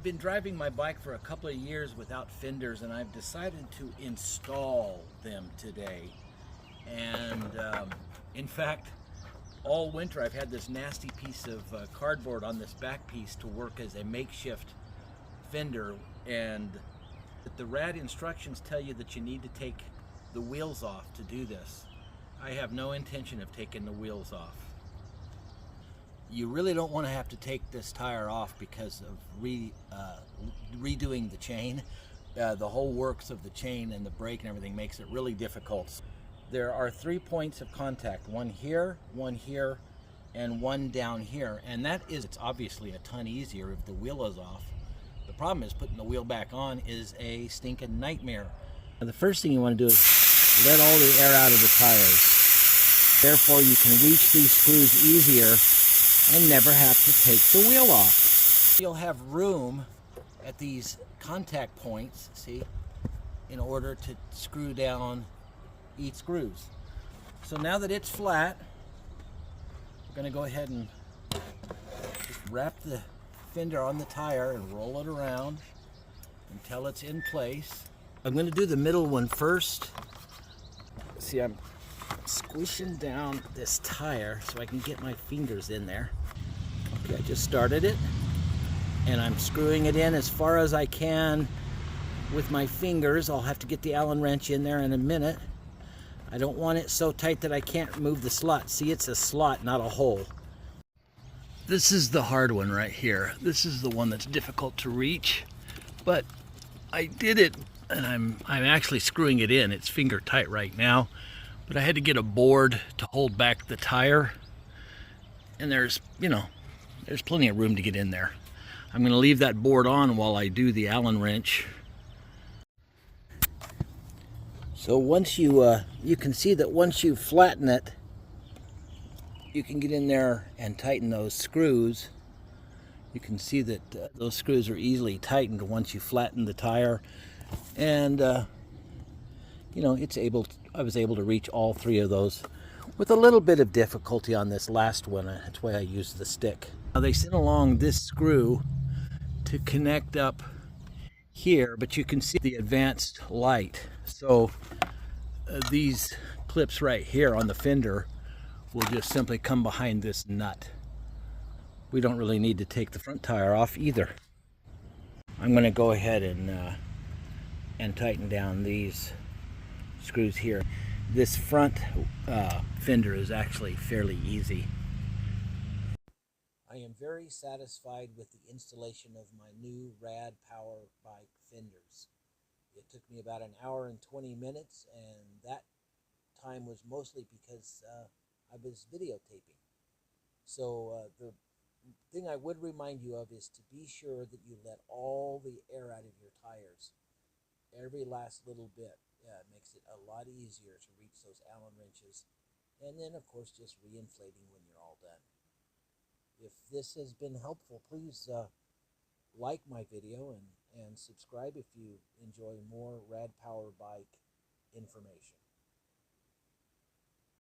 I've been driving my bike for a couple of years without fenders, and I've decided to install them today. And in fact, all winter I've had this nasty piece of cardboard on this back piece to work as a makeshift fender, and the Rad instructions tell you that you need to take the wheels off to do this. I have no intention of taking the wheels off. You really don't want to have to take this tire off because of redoing the chain. The whole works of the chain and the brake and everything makes it really difficult. There are 3 points of contact, one here, and one down here. And it's obviously a ton easier if the wheel is off. The problem is putting the wheel back on is a stinking nightmare. Now, the first thing you want to do is let all the air out of the tires. Therefore, you can reach these screws easier and never have to take the wheel off. You'll have room at these contact points, see, in order to screw down each screws. So now that it's flat, we're going to go ahead and just wrap the fender on the tire and roll it around until it's in place. I'm going to do the middle one first. See, I'm squishing down this tire so I can get my fingers in there. Okay, I just started it and I'm screwing it in as far as I can with my fingers. I'll have to get the Allen wrench in there in a minute. I don't want it so tight that I can't move the slot. See, it's a slot, not a hole. This is the hard one right here. This is the one that's difficult to reach, but I did it, and I'm actually screwing it in. It's finger tight right now, but I had to get a board to hold back the tire, and there's plenty of room to get in there. I'm going to leave that board on while I do the Allen wrench. So once you can see that once you flatten it, you can get in there and tighten those screws. You can see that those screws are easily tightened once you flatten the tire, and I was able to reach all 3 of those with a little bit of difficulty on this last one. That's why I used the stick. Now they sent along this screw to connect up here, but you can see the advanced light. So these clips right here on the fender will just simply come behind this nut. We don't really need to take the front tire off either. I'm going to go ahead and tighten down these screws here. This front fender is actually fairly easy. I am very satisfied with the installation of my new Rad Power Bike Fenders. It took me about an hour and 20 minutes, and that time was mostly because I was videotaping. So the thing I would remind you of is to be sure that you let all the air out of your tires. Every last little bit makes it a lot easier to reach those Allen wrenches. And then, of course, just re-inflating when you're all done. If this has been helpful, please like my video and subscribe if you enjoy more Rad Power Bike information.